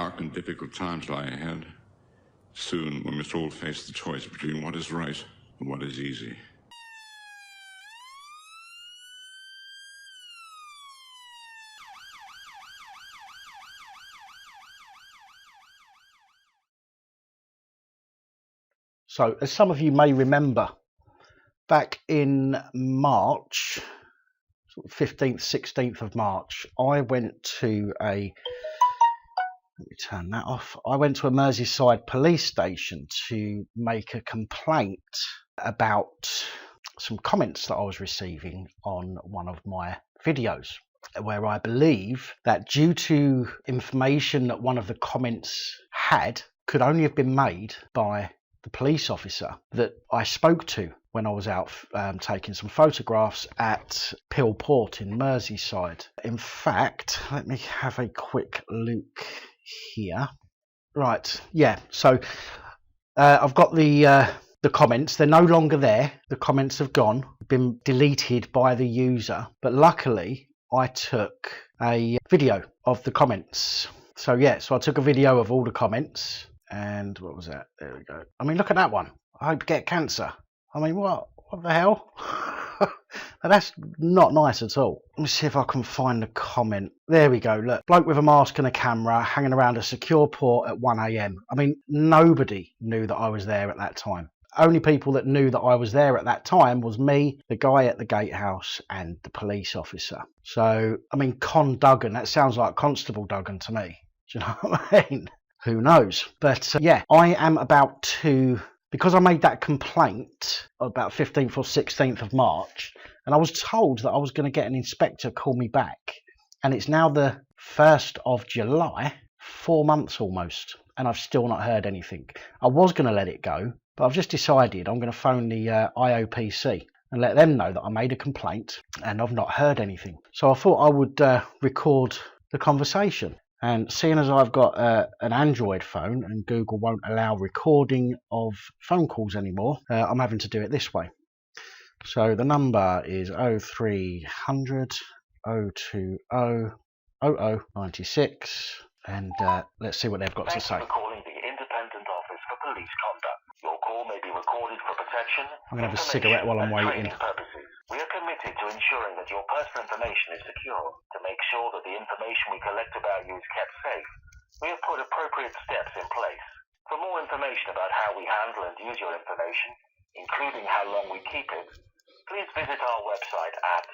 dark and difficult times lie ahead. Soon we must all face the choice between what is right and what is easy. So, as some of you may remember, back in March, 15th, 16th of March, I went to let me turn that off. I went to a Merseyside police station to make a complaint about some comments that I was receiving on one of my videos, where I believe that due to information that one of the comments had could only have been made by the police officer that I spoke to when I was out taking some photographs at Pill Port in Merseyside. In fact, let me have a quick look here. Right, yeah, so I've got the comments. They're no longer there. The comments have gone, been deleted by the user, but luckily I took a video of the comments. So yeah, so I took a video of all the comments. And what was that? There we go. I mean, look at that one. I hope you get cancer. I mean, what the hell? That's not nice at all. Let me see if I can find the comment. There we go. Look, bloke with a mask and a camera hanging around a secure port at 1 a.m. I mean, nobody knew that I was there at that time. Only people that knew that I was there at that time was me, the guy at the gatehouse, and the police officer. So, I mean, Con Duggan, that sounds like Constable Duggan to me. Do you know what I mean? Who knows? But yeah, I am about to, because I made that complaint about 15th or 16th of March, and I was told that I was going to get an inspector call me back. And it's now the 1st of July, 4 months almost, and I've still not heard anything. I was going to let it go, but I've just decided I'm going to phone the Iopc and let them know that I made a complaint and I've not heard anything. So I thought I would record the conversation. And seeing as I've got an Android phone and Google won't allow recording of phone calls anymore, I'm having to do it this way. So the number is 0300 020 0096, and let's see what they've got to say. Thank you for calling the Independent Office for Police Conduct. Your call may be recorded for protection. I'm going to have a cigarette while I'm waiting. Purposes. We are committed to ensuring that your personal information is secure. To make sure that the information we collect about you is kept safe, we have put appropriate steps in place. For more information about how we handle and use your information, including how long we keep it, please visit our website at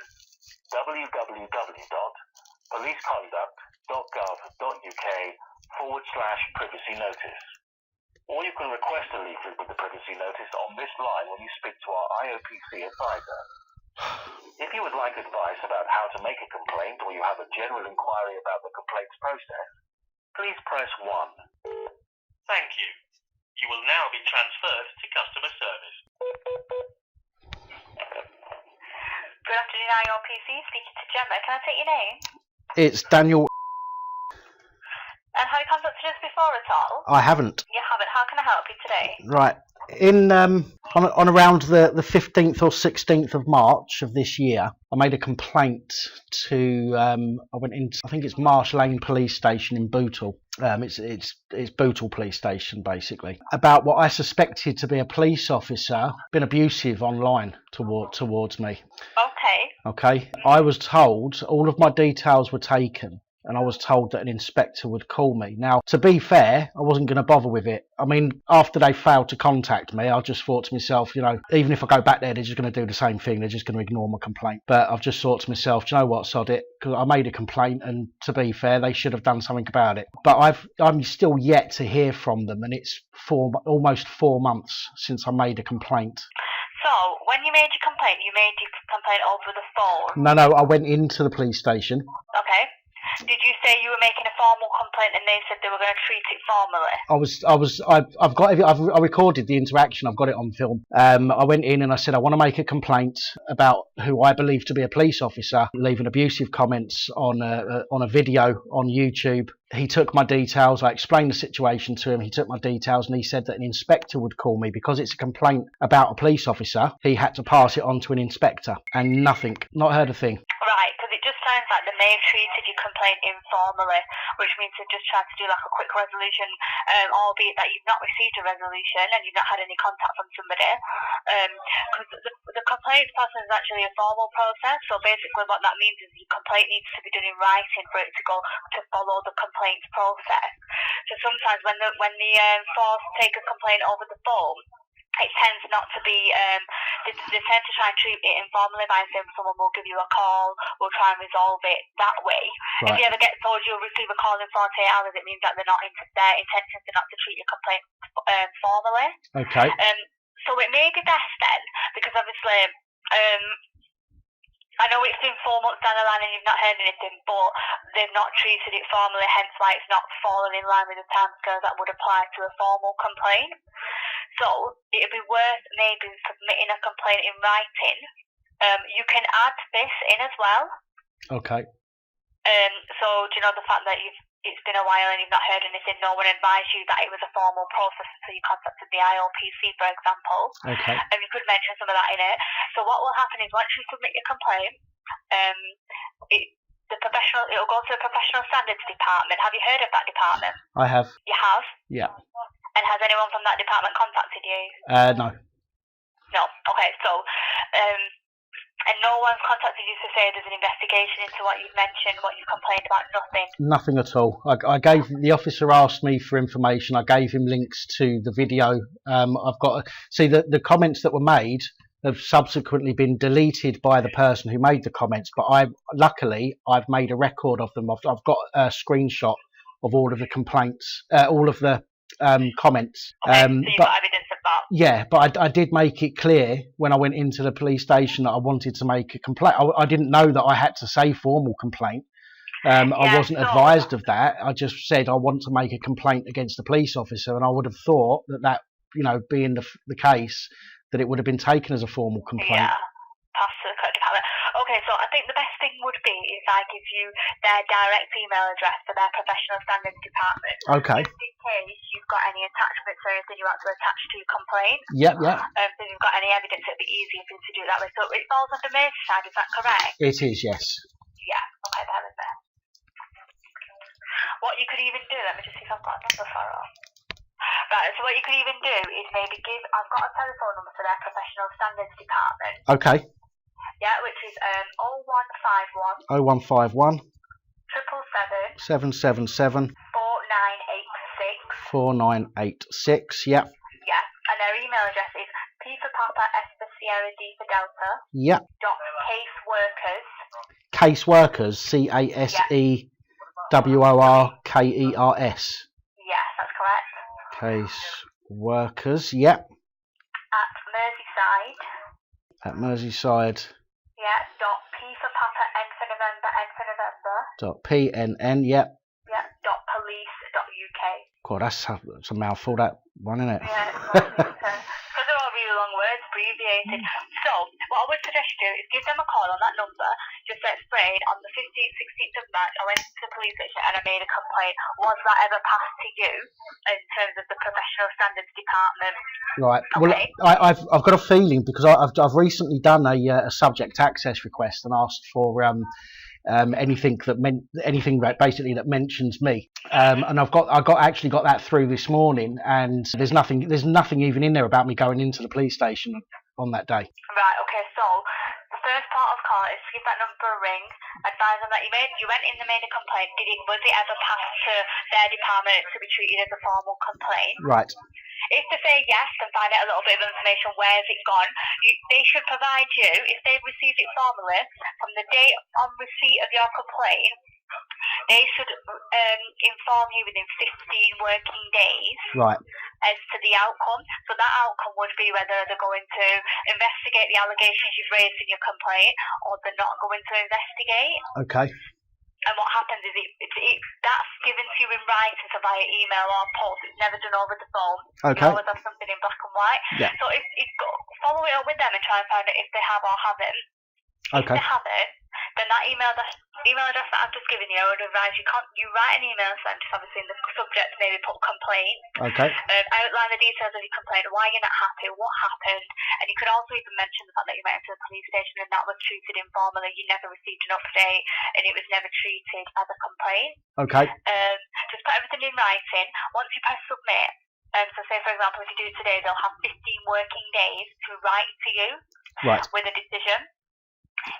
www.policeconduct.gov.uk/privacy notice. Or you can request a leaflet with the privacy notice on this line when you speak to our Iopc advisor. If you would like advice about how to make a complaint, or you have a general inquiry about the complaints process, please press 1. Thank you. You will now be transferred to customer service. Good afternoon, Iopc. Speaking to Gemma. Can I take your name? It's Daniel. And have you contacted us before at all? I haven't. You haven't. How can I help you today? Right. In on around the 15th or 16th of March of this year, I made a complaint to I went into, I think it's Marsh Lane Police Station in Bootle. It's Bootle Police Station basically, about what I suspected to be a police officer been abusive online towards me. Okay. I was told all of my details were taken, and I was told that an inspector would call me. Now, to be fair, I wasn't going to bother with it. I mean, after they failed to contact me, I just thought to myself, you know, even if I go back there, they're just going to do the same thing. They're just going to ignore my complaint. But I've just thought to myself, do you know what, sod it, because I made a complaint, and to be fair, they should have done something about it. But I'm still yet to hear from them, and it's almost 4 months since I made a complaint. So, when you made your complaint over the phone? No, I went into the police station. Okay. Did you say you were making a formal complaint and they said they were going to treat it formally? I recorded the interaction. I've got it on film. I went in and I said I want to make a complaint about who I believe to be a police officer leaving abusive comments on a video on YouTube. He took my details. I explained the situation to him. He took my details and he said that an inspector would call me because it's a complaint about a police officer. He had to pass it on to an inspector, and nothing. Not heard a thing. Right, because it just sounds like the and they've treated your complaint informally, which means they've just tried to do like a quick resolution, albeit that you've not received a resolution and you've not had any contact from somebody. Because the complaint process is actually a formal process, so basically what that means is your complaint needs to be done in writing for it to follow the complaints process. So sometimes when the force take a complaint over the phone, it tends not to be, they tend to try and treat it informally by saying someone will give you a call, we'll try and resolve it that way. Right. If you ever get told you'll receive a call in 48 hours, it means that their intentions are not to treat your complaint formally. Okay. So it may be best then, because obviously, I know it's been 4 months down the line and you've not heard anything, but they've not treated it formally, hence why it's not fallen in line with the timescales that would apply to a formal complaint. So it would be worth maybe submitting a complaint in writing. You can add this in as well. Okay. So do you know the fact that it's been a while and you've not heard anything, no one advised you that it was a formal process until you contacted the Iopc, for example. Okay. And you could mention some of that in it. So what will happen is once you submit your complaint, it'll go to the Professional Standards Department. Have you heard of that department? I have. You have? Yeah. And has anyone from that department contacted you? No. No. Okay. So, and no one's contacted you to say there's an investigation into what you've mentioned, what you've complained about. Nothing. Nothing at all. I gave the officer asked me for information. I gave him links to the video. I've got the comments that were made have subsequently been deleted by the person who made the comments. But luckily I've made a record of them. I've got a screenshot of all of the complaints, all of the comments. Okay, so you've got evidence of that? Yeah, but I did make it clear when I went into the police station that I wanted to make a complaint. I didn't know that I had to say formal complaint. I wasn't advised of that. I just said I want to make a complaint against the police officer, and I would have thought that being the case, that it would have been taken as a formal complaint. Yeah. Pass to the correct department. Okay, so I think the best thing would be if I give you their direct email address for their Professional Standards Department. Okay. Just in case you've got any attachments or anything you want to attach to your complaint. Yep. So if you've got any evidence, it'd be easier for you to do it that way. So it falls under Merseyside, is that correct? It is, yes. Yeah, okay, bear with me. What you could even do, let me just see if I've got a number for her. Right, so what you could even do is maybe I've got a telephone number for their Professional Standards Department. Okay. Yeah, which is 0151 0151 777 777 4986. Yep. Yeah, and their email address is P for Papa, S for Sierra, D for Delta. Yep. Caseworkers. Caseworkers. CASEWORKERS. Yes, that's correct. Caseworkers. Yep. At Merseyside. Yeah. Dot P for Papa, N for November, N for November. Dot PNN. Yep. Yeah. Dot police.uk. God, that's a mouthful, that one, isn't it? Yeah, because they're all really long words, abbreviated. So, what I would suggest you do is give them a call on that number, just explain on the 15th, 16th of March, I went to the police station and I made a complaint. Was that ever passed to you in terms of the Professional Standards Department? Right. Okay. Well, I've got a feeling, because I've recently done a subject access request and asked for anything that basically that mentions me, and I actually got that through this morning, and there's nothing even in there about me going into the police station on that day. Right. Okay. So the first part of call is to give that number a ring, advise them that you went in and made a complaint. Was it ever passed to their department to be treated as a formal complaint? Right. If they say yes and find out a little bit of information, where's it gone, they should provide you, if they've received it formally, from the date on receipt of your complaint, they should inform you within 15 working days. Right. As to the outcome. So that outcome would be whether they're going to investigate the allegations you've raised in your complaint, or they're not going to investigate. Okay. And what happens is that's given to you in writing, so via email or post. It's never done over the phone. Okay. You always have something in black and white. Yeah. So follow it up with them and try and find out if they have or haven't. Okay. If they haven't, then that email address that I've just given you, I would advise you write an email sent, just obviously in the subject maybe put complaint. Okay. Outline the details of your complaint, why you're not happy, what happened, and you could also even mention the fact that you went into the police station and that was treated informally, you never received an update, and it was never treated as a complaint. Okay. Just put everything in writing. Once you press submit, so say for example if you do it today, they'll have 15 working days to write to you with a decision.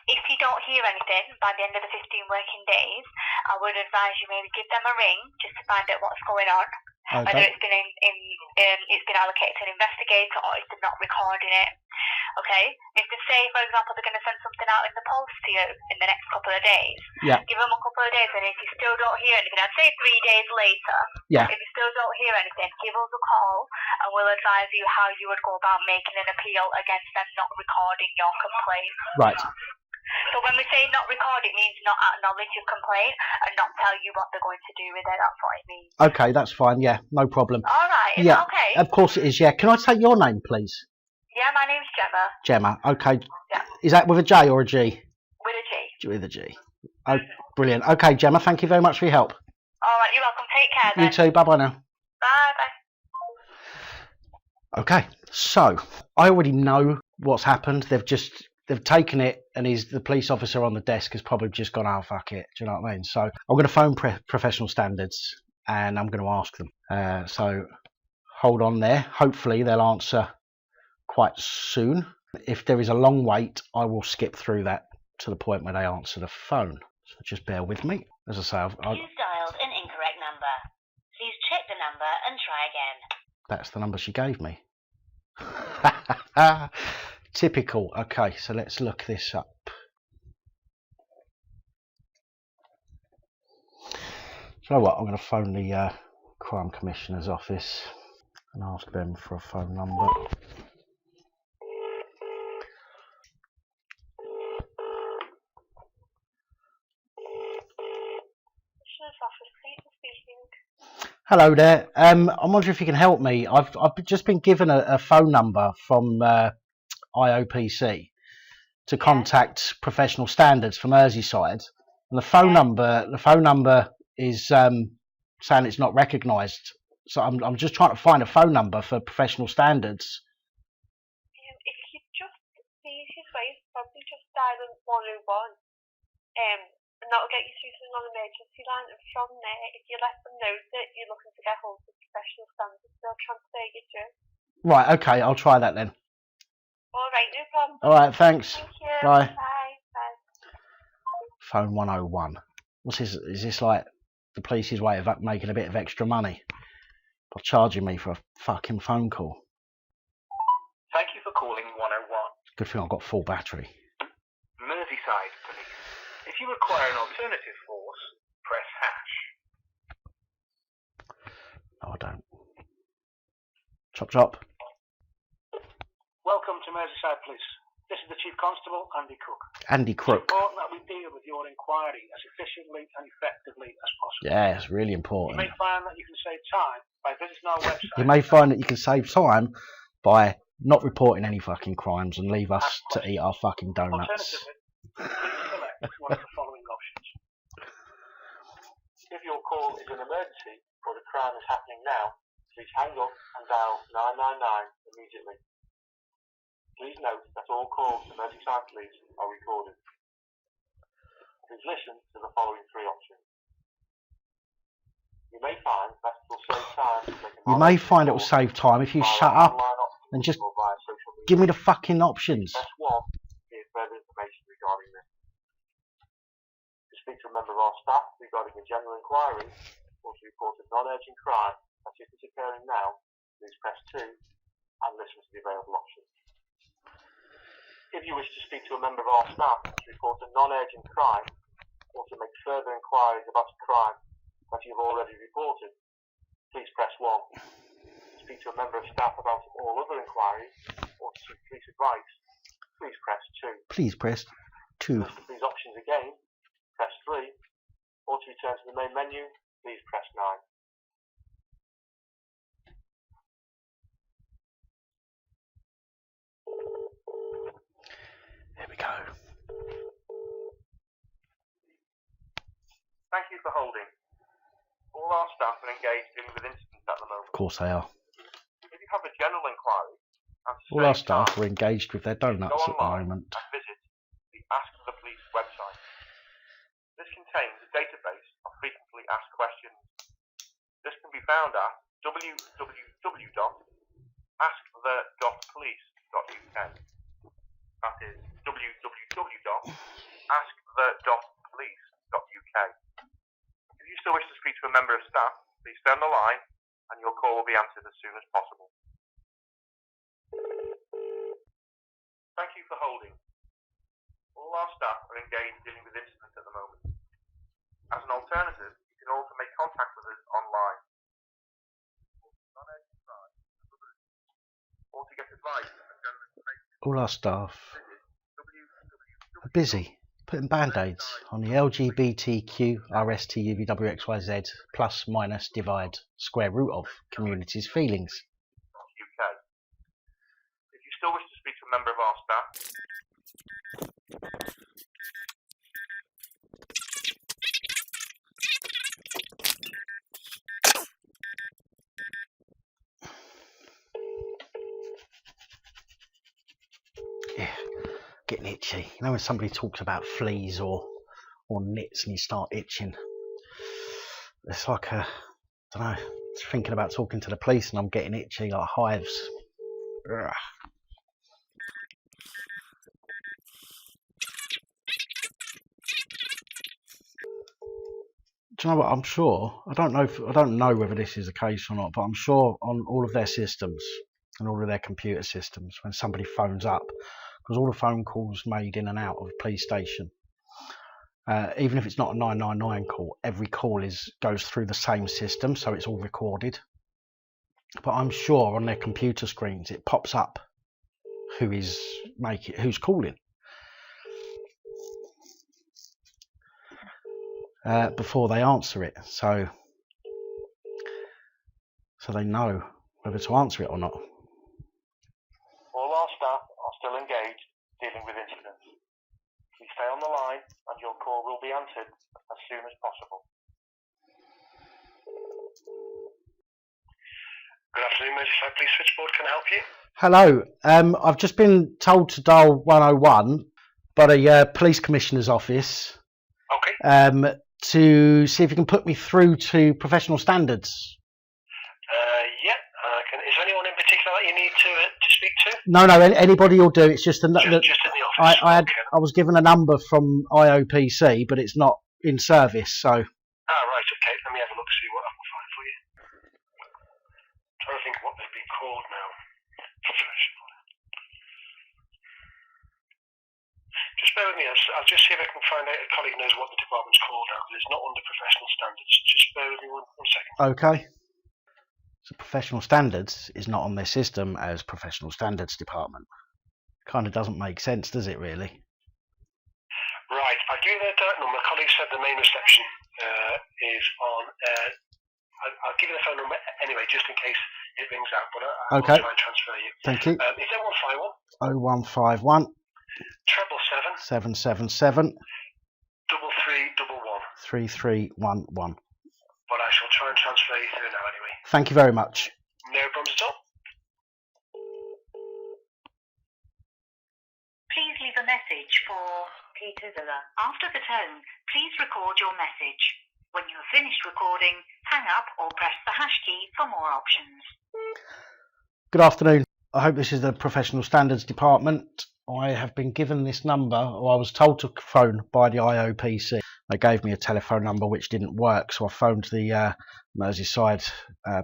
If you don't hear anything by the end of the 15 working days, I would advise you maybe give them a ring just to find out what's going on. Whether it's been it's been allocated to an investigator or if they're not recording it. Okay? If they say, for example, they're going to send something out in the post to you in the next couple of days, give them a couple of days, and if you still don't hear anything, I'd say 3 days later, if you still don't hear anything, give us a call and we'll advise you how you would go about making an appeal against them not recording your complaint. Right. So when we say not record, it means not acknowledge your complaint and not tell you what they're going to do with it. That's what it means. Okay, that's fine. Yeah, no problem. All right. Is that okay? Of course it is. Yeah. Can I take your name, please? Yeah, my name's Gemma. Gemma. Okay. Yeah. Is that with a J or a G? With a G. With a G. Oh, brilliant. Okay, Gemma. Thank you very much for your help. All right. You're welcome. Take care. Then. You too. Bye bye now. Bye bye. Okay. So I already know what's happened. They've taken it, and the police officer on the desk has probably just gone, oh, fuck it. Do you know what I mean? So I'm going to phone professional standards and I'm going to ask them. So hold on there. Hopefully they'll answer quite soon. If there is a long wait, I will skip through that to the point where they answer the phone. So just bear with me. As I say, You've dialed an incorrect number. Please check the number and try again. That's the number she gave me. Typical. Okay, so let's look this up. So what? I'm going to phone the Crime Commissioner's office and ask them for a phone number. Hello there. I'm wondering if you can help me. I've just been given a phone number from Iopc to contact professional standards for Merseyside, and the phone number is saying it's not recognised. So I'm just trying to find a phone number for professional standards. If you just the easiest way is probably just dial 101, and that'll get you through to the non-emergency line. And from there, if you let them know that you're looking to get hold of professional standards, they'll transfer you through. Right. Okay. I'll try that then. All right, no problem. All right, thanks. Thank you. Bye. Bye. Phone 101. What's this? Is this like the police's way of making a bit of extra money by charging me for a fucking phone call? Thank you for calling 101. Good thing I've got full battery. Merseyside Police. If you require an alternative force, press hash. No, I don't. Chop chop. Welcome to Merseyside Police. This is the Chief Constable, Andy Cook. Andy Crook. It's important that we deal with your inquiry as efficiently and effectively as possible. Yeah, it's really You important. may find that you can save time by visiting our website. You may find that you can save time by not reporting any fucking crimes and leave us to eat our fucking donuts. Alternatively, please select one of the following options. If your call is an emergency or the crime is happening now, please hang up and dial 999 immediately. Please note that all calls to Merseyside Police are recorded. Please listen to the following three options. You may find that it will save time. You may find it will save time if you shut up and just give me the fucking options. Press 1 to hear further information regarding this. To speak to a member of our staff regarding a general inquiry or to report a non-urgent crime that is occurring now, please press 2 and listen to the available options. If you wish to speak to a member of our staff to report a non-urgent crime or to make further inquiries about a crime that you have already reported, please press 1. To speak to a member of staff about all other inquiries or to seek police advice, please press 2. Please press 2. To listen to these options again, press 3. Or to return to the main menu, please press 9. Here we go. Thank you for holding. All our staff are engaged dealing with incidents at the moment. Of course they are. If you have a general inquiry, and to All our save staff time, are engaged with their go donuts at the online moment. and visit the Ask the Police website. This contains a database of frequently asked questions. This can be found at www.askthe.police.uk. That is www.askthe.police.uk. If you still wish to speak to a member of staff, please stay on the line and your call will be answered as soon as possible. Thank you for holding. All our staff are engaged dealing with incidents at the moment. As an alternative, you can also make contact with us online. Or to get advice and general information, All our staff visit are busy putting band-aids on the LGBTQ RSTUVWXYZ plus minus divide square root of community's feelings. UK. If you still wish to speak to a member of our staff, Yeah, getting itchy. You know when somebody talks about fleas or nits and you start itching? It's like I don't know, thinking about talking to the police and I'm getting itchy like hives. Ugh. Do you know what? I'm sure. I don't know whether this is the case or not, but I'm sure on all of their systems and all of their computer systems, when somebody phones up, because all the phone calls made in and out of a police station, even if it's not a 999 call, every call goes through the same system, so it's all recorded. But I'm sure on their computer screens it pops up who's calling. Before they answer it, so they know whether to answer it or not. all our staff are still engaged dealing with incidents. Please stay on the line and your call will be answered as soon as possible. Good afternoon, Merseyside Police Switchboard. Can I help you? Hello, I've just been told to dial 101 by the police commissioner's office. Okay. To see if you can put me through to professional standards. Is there anyone in particular that you need to speak to? No, anybody will do. It's just Just in the office. I was given a number from Iopc, but it's not in service. So. Right. Okay. Let me have a look, see what I can find for you. I'm trying to think what they've been called now. Professional. Just bear with me. I'll just see if I can find out. A colleague knows what the department's called now, because it's not under professional standards. Just bear with me one second. Okay. So professional standards is not on their system as professional standards department. Kind of doesn't make sense, does it really? Right. I'll give you their direct number. My colleague said the main reception is on. I'll give you the phone number anyway, just in case it rings out. But I'll try and transfer you. Thank you. It's 0151 0151 777 777 3311. 3311. But I shall try and transfer you through now anyway. Thank you very much. No problems at all. Please leave a message for Peter Zilla. After the tone, please record your message. When you have finished recording, hang up or press the hash key for more options. Good afternoon. I hope this is the professional standards department. I have been given this number, or I was told to phone by the Iopc. They gave me a telephone number which didn't work, so I phoned the Merseyside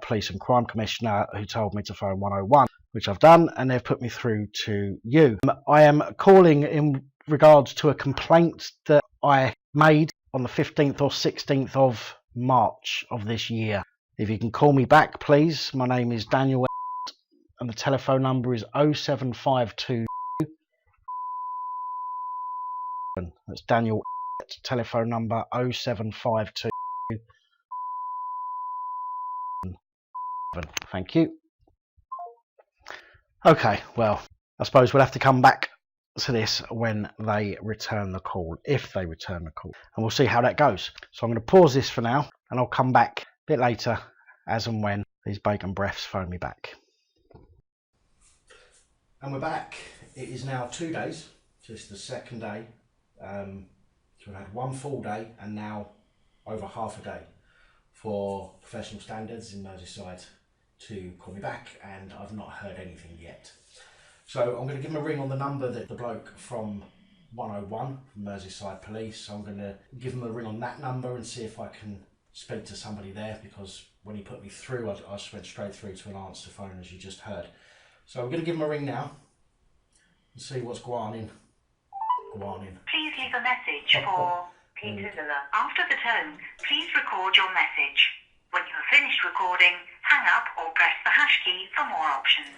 Police and Crime Commissioner, who told me to phone 101, which I've done, and they've put me through to you. I am calling in regards to a complaint that I made on the 15th or 16th of March of this year. If you can call me back, please. My name is Daniel, and the telephone number is 0752. That's Daniel, telephone number 0752. Thank you. Okay, well, I suppose we'll have to come back to this when they return the call, if they return the call, and we'll see how that goes. So I'm going to pause this for now, and I'll come back a bit later as and when these bacon breaths phone me back. And we're back. It is now 2 days, just the second day. So we've had one full day and now over half a day for professional standards in Merseyside to call me back, and I've not heard anything yet. So I'm going to give him a ring on the number that the bloke from 101 from Merseyside Police. So I'm going to give him a ring on that number and see if I can speak to somebody there, because when he put me through, I just went straight through to an answer phone, as you just heard. So I'm going to give him a ring now and see what's going on. Please leave a message for Peter Zilla. After the tone, please record your message. When you have finished recording, hang up or press the hash key for more options.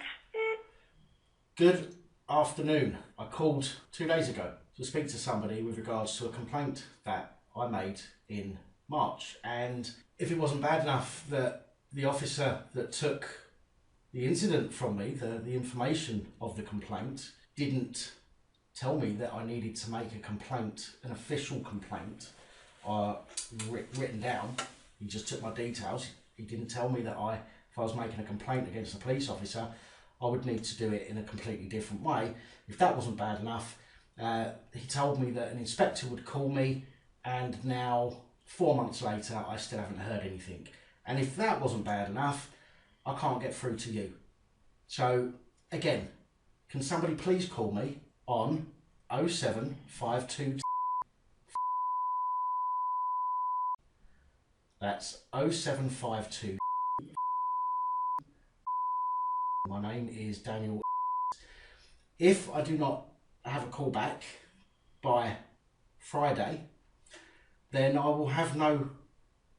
Good afternoon. I called 2 days ago to speak to somebody with regards to a complaint that I made in March, and if it wasn't bad enough that the officer that took the incident from me, the information of the complaint, didn't tell me that I needed to make a complaint, an official complaint, written down. He just took my details. He didn't tell me that if I was making a complaint against a police officer, I would need to do it in a completely different way. If that wasn't bad enough, he told me that an inspector would call me, and now 4 months later I still haven't heard anything. And if that wasn't bad enough, I can't get through to you. So again, can somebody please call me on 0752. That's 0752. My name is Daniel. If I do not have a call back by Friday, then I will have no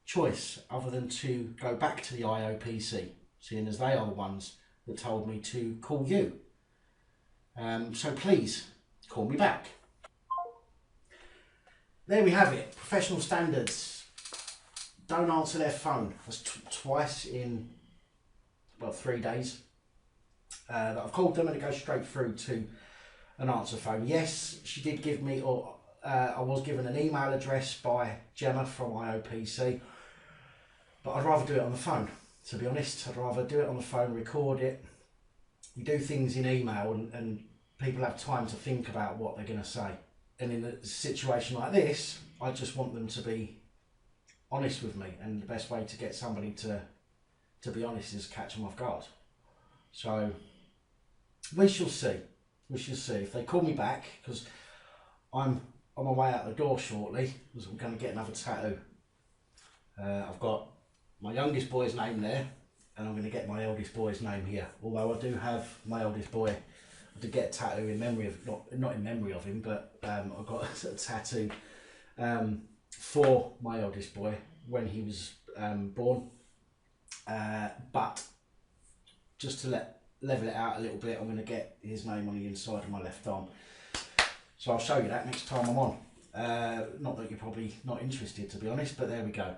choice other than to go back to the Iopc, seeing as they are the ones that told me to call you. So please call me back. There we have it. Professional standards. Don't answer their phone. That's twice in, well, 3 days that I've called them, and it goes straight through to an answer phone. Yes, she did give me, or I was given an email address by Gemma from Iopc, but I'd rather do it on the phone, to be honest. I'd rather do it on the phone, record it. You do things in email and people have time to think about what they're going to say. And in a situation like this, I just want them to be honest with me, and the best way to get somebody to be honest is catch them off guard. So we shall see. We shall see if they call me back, because I'm on my way out the door shortly, because I'm going to get another tattoo. I've got my youngest boy's name there, and I'm going to get my eldest boy's name here. Although I do have my eldest boy to get a tattoo in memory of, not in memory of him, but I've got a tattoo for my eldest boy when he was born. But just to level it out a little bit, I'm going to get his name on the inside of my left arm. So I'll show you that next time I'm on. Not that you're probably not interested, to be honest, but there we go.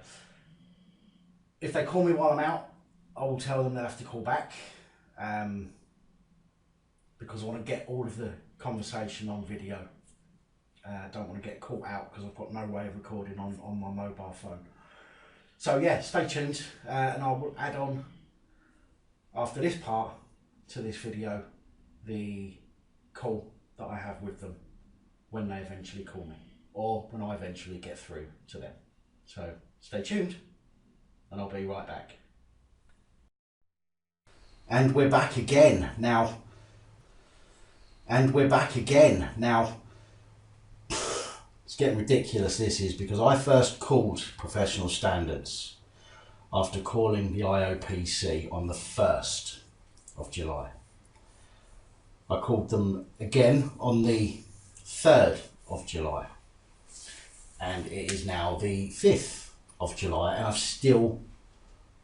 If they call me while I'm out, I will tell them they'll have to call back, because I want to get all of the conversation on video. I don't want to get caught out because I've got no way of recording on my mobile phone. So yeah, stay tuned, and I will add on after this part to this video the call that I have with them when they eventually call me, or when I eventually get through to them. So stay tuned, and I'll be right back. And we're back again now. It's getting ridiculous, this is, because I first called Professional Standards after calling the Iopc on the 1st of July. I called them again on the 3rd of July, and it is now the 5th of July, and I've still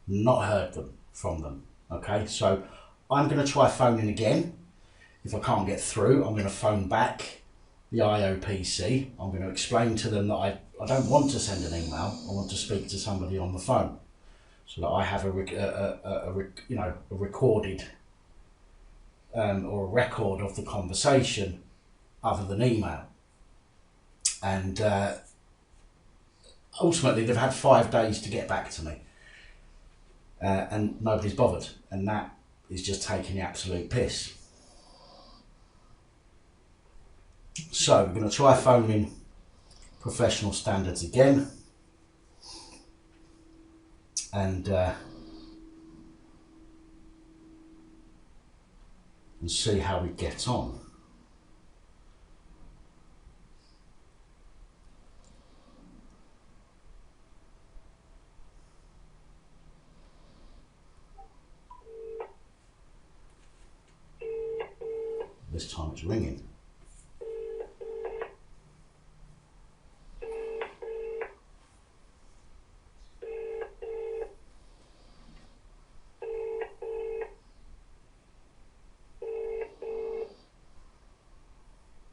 not heard from them. Okay, so I'm going to try phoning again. If I can't get through, I'm going to phone back the Iopc. I'm going to explain to them that I don't want to send an email. I want to speak to somebody on the phone, so that I have a recorded or a record of the conversation other than email. And ultimately they've had 5 days to get back to me, and nobody's bothered, and that is just taking the absolute piss. So we're going to try phoning professional standards again, and see how we get on. This time it's ringing.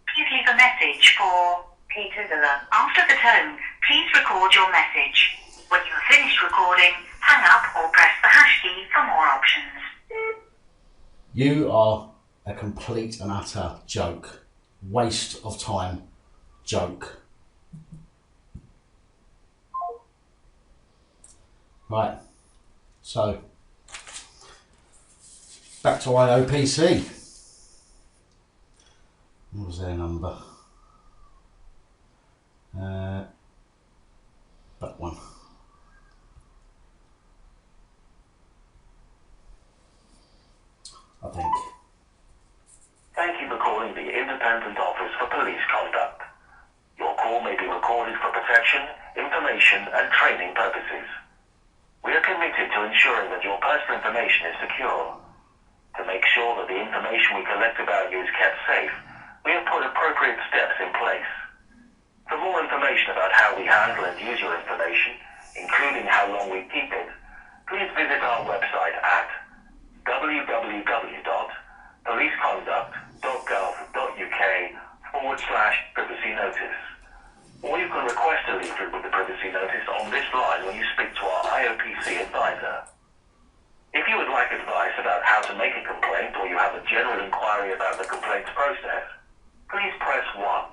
Please leave a message for Peter Zilla. After the tone, please record your message. When you have finished recording, hang up or press the hash key for more options. You are a complete and utter joke. Waste of time. Joke. Right. So, back to Iopc. What was their number? That one. I think. Thank you for calling the Independent Office for Police Conduct. Your call may be recorded for protection, information and training purposes. We are committed to ensuring that your personal information is secure. To make sure that the information we collect about you is kept safe, we have put appropriate steps in place. For more information about how we handle and use your information, including how long we keep it, please visit our website at www.policeconduct.gov.uk/privacy notice. Or you can request a leaflet with the privacy notice on this line when you speak to our Iopc advisor. If you would like advice about how to make a complaint, or you have a general inquiry about the complaints process, please press 1.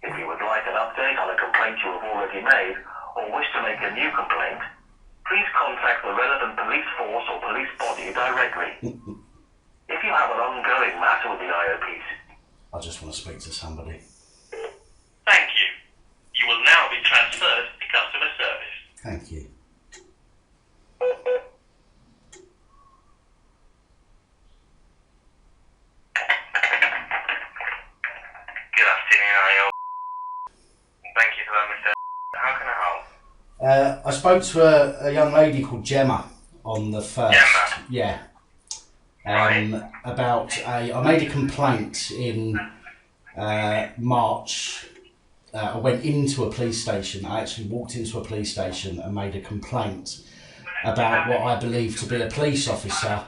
If you would like an update on a complaint you have already made, or wish to make a new complaint, please contact the relevant police force or police body directly. If you have an ongoing matter with the Iopc, I just want to speak to somebody. thank you. You will now be transferred to customer service. Thank you. Good afternoon, Iopc. Thank you for that, Mr. How can I help? I spoke to a young lady called Gemma on the 1st. Gemma? Yeah. Right. I made a complaint in March. I went into a police station. I actually walked into a police station and made a complaint about what I believe to be a police officer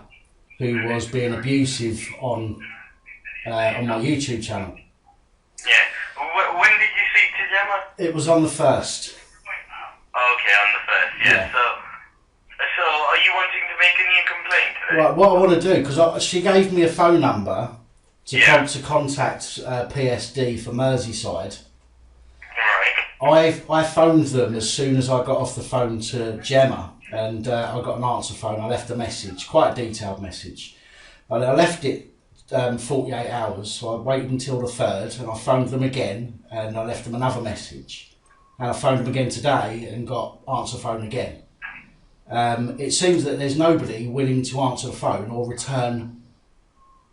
who was being abusive on my YouTube channel. Yeah. When did you speak to Gemma? It was on the 1st. Okay, on the 1st, yeah. So are you wanting to make a new complaint today? Right, what I want to do, because she gave me a phone number to Yeah. to contact PSD for Merseyside. Right. I phoned them as soon as I got off the phone to Gemma, and I got an answer phone. I left a message, quite a detailed message. And I left it 48 hours, so I waited until the 3rd, and I phoned them again, and I left them another message. And I phoned them again today and got answer phone again. It seems that there's nobody willing to answer the phone or return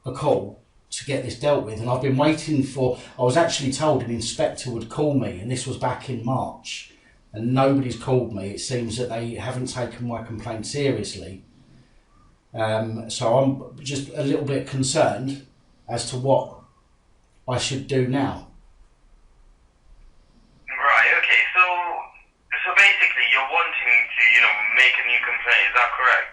a call to get this dealt with, and I've been waiting for. I was actually told an inspector would call me, and this was back in March, and nobody's called me. It seems that they haven't taken my complaint seriously, so I'm just a little bit concerned as to what I should do now. Right, okay, so basically you're wanting to, make a new complaint, is that correct?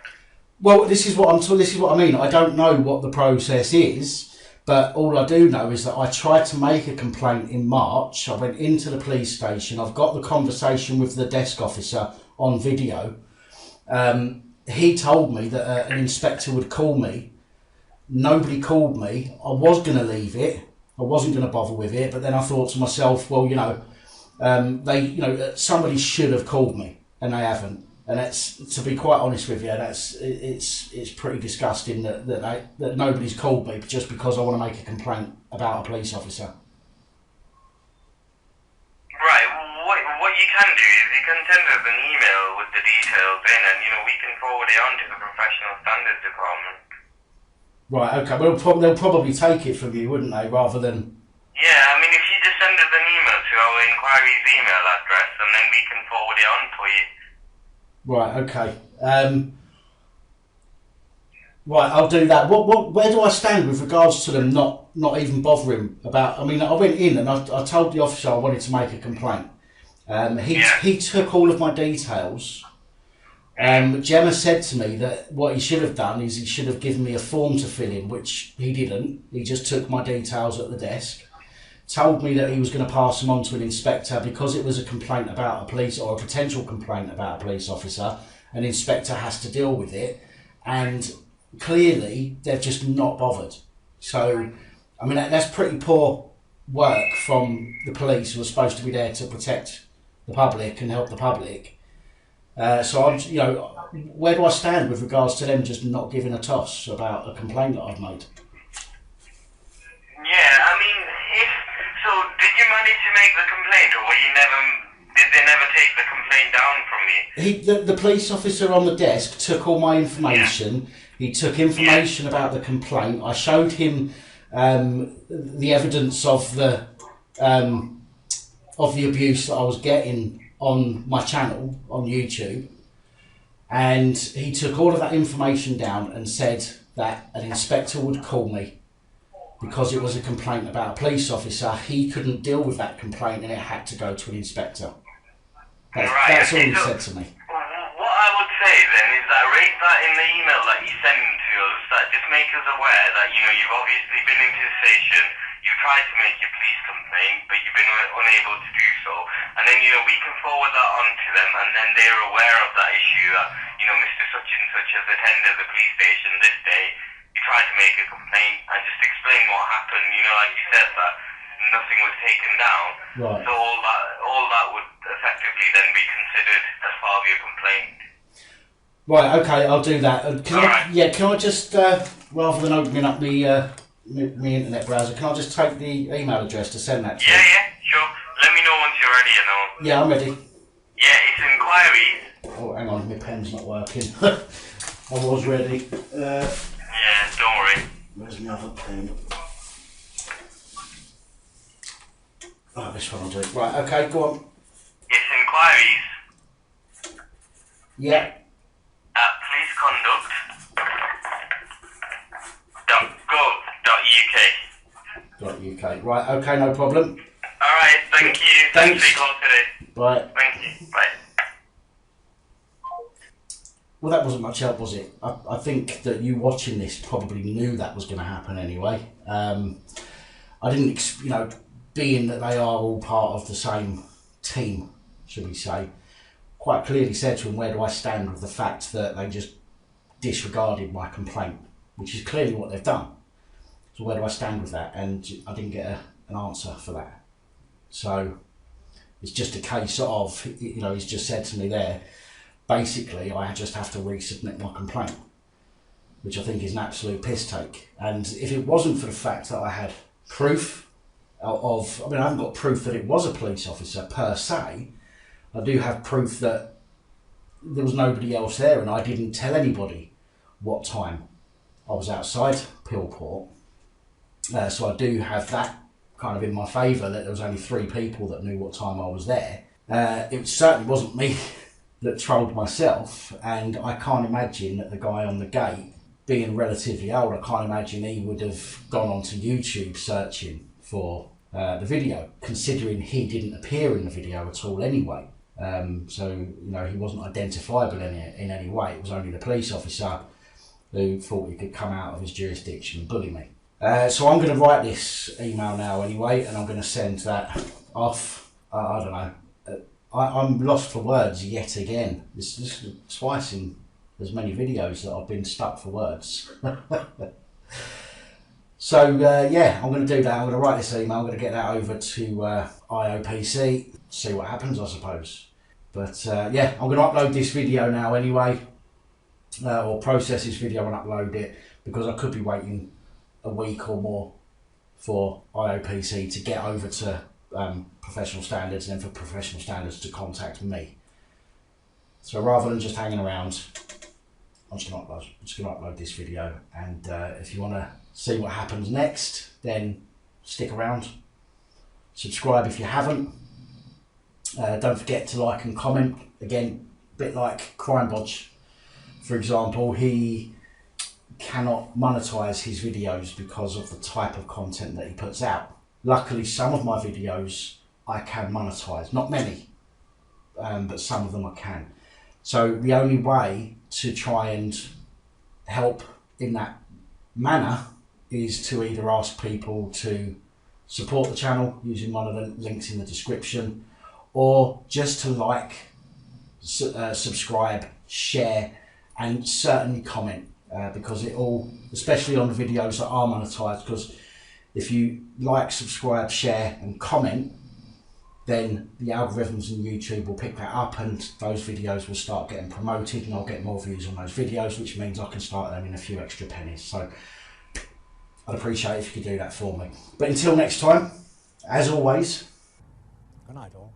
Well, this is what I mean. I don't know what the process is, but all I do know is that I tried to make a complaint in March. I went into the police station. I've got the conversation with the desk officer on video. He told me that an inspector would call me. Nobody called me. I was going to leave it, I wasn't going to bother with it, but then I thought to myself, well, somebody should have called me, and they haven't. And that's, to be quite honest with you, it's pretty disgusting that nobody's called me just because I want to make a complaint about a police officer. Right. What you can do is you can send us an email with the details in, and we can forward it on to the professional standards department. Right. Okay. Well, they'll probably take it from you, wouldn't they? Rather than. Yeah. I mean, if you just send us an email to our inquiries email address, and then we can forward it on for you. Right, okay. Right, I'll do that. Where do I stand with regards to them not even bothering about? I mean, I went in and I told the officer I wanted to make a complaint. He took all of my details. Gemma said to me that what he should have done is he should have given me a form to fill in, which he didn't. He just took my details at the desk. Told me that he was going to pass them on to an inspector because it was a complaint about a police or a potential complaint about a police officer. An inspector has to deal with it, and clearly they've just not bothered. So, I mean, that's pretty poor work from the police who are supposed to be there to protect the public and help the public. So, where do I stand with regards to them just not giving a toss about a complaint that I've made? Yeah, I mean, so did you manage to make the complaint, or did they never take the complaint down from you? The police officer on the desk took all my information. Yeah. He took information about the complaint. I showed him the evidence of the abuse that I was getting on my channel on YouTube, and he took all of that information down and said that an inspector would call me because it was a complaint about a police officer. He couldn't deal with that complaint and it had to go to an inspector. That's all he said to me. What I would say then is that raise that in the email that you send to us, that just make us aware that, you've obviously been into the station, you've tried to make your police complaint, but you've been unable to do so. And then, we can forward that on to them, and then they're aware of that issue that, Mr. Such and Such has attended the police station this day. You tried to make a complaint and just explain what happened, like you said, that nothing was taken down. Right. So all that would effectively then be considered as part of your complaint. Right, okay, I'll do that. Can I just, rather than opening up the internet browser, can I just take the email address to send that to you? Yeah, sure. Let me know once you're ready, Yeah, I'm ready. Yeah, it's inquiries. Oh, hang on, my pen's not working. I was ready. Yeah, don't worry. Where's my other pen? Oh, this one will do. Right, okay, go on. It's inquiries. Yeah. At policeconduct.gov.uk. Right, okay, no problem. Alright, thank you. Thanks for your call today. Right. Thank you. Bye. Well, that wasn't much help, was it? I think that you watching this probably knew that was going to happen anyway. I didn't, being that they are all part of the same team, should we say, quite clearly said to him, where do I stand with the fact that they just disregarded my complaint, which is clearly what they've done. So where do I stand with that? And I didn't get an answer for that. So it's just a case of, he's just said to me there, basically I just have to resubmit my complaint, which I think is an absolute piss take. And if it wasn't for the fact that I had proof I haven't got proof that it was a police officer per se. I do have proof that there was nobody else there and I didn't tell anybody what time I was outside Pillport. So I do have that kind of in my favour, that there was only 3 people that knew what time I was there. It certainly wasn't me that trolled myself, and I can't imagine that the guy on the gate, being relatively old, I can't imagine he would have gone onto YouTube searching for the video, considering he didn't appear in the video at all anyway. So he wasn't identifiable in any way. It was only the police officer who thought he could come out of his jurisdiction and bully me. So I'm going to write this email now anyway, and I'm going to send that off. I don't know. I'm lost for words yet again. This is twice in as many videos that I've been stuck for words. So yeah, I'm going to do that. I'm going to write this email. I'm going to get that over to Iopc, see what happens, I suppose. But yeah, I'm going to upload this video now anyway, or process this video and upload it, because I could be waiting a week or more for Iopc to get over to professional standards, and then for professional standards to contact me. So rather than just hanging around, I'm just going to upload this video, and if you want to see what happens next, then stick around. Subscribe if you haven't. Don't forget to like and comment. Again, a bit like Crime Bodge, for example, he cannot monetize his videos because of the type of content that he puts out. Luckily, some of my videos I can monetize, not many, but some of them I can. So the only way to try and help in that manner is to either ask people to support the channel using one of the links in the description, or just to like, subscribe, share, and certainly comment, because it all, especially on the videos that are monetized, because if you like, subscribe, share and comment, then the algorithms in YouTube will pick that up, and those videos will start getting promoted, and I'll get more views on those videos, which means I can start earning a few extra pennies. So I'd appreciate it if you could do that for me. But until next time, as always, good night all.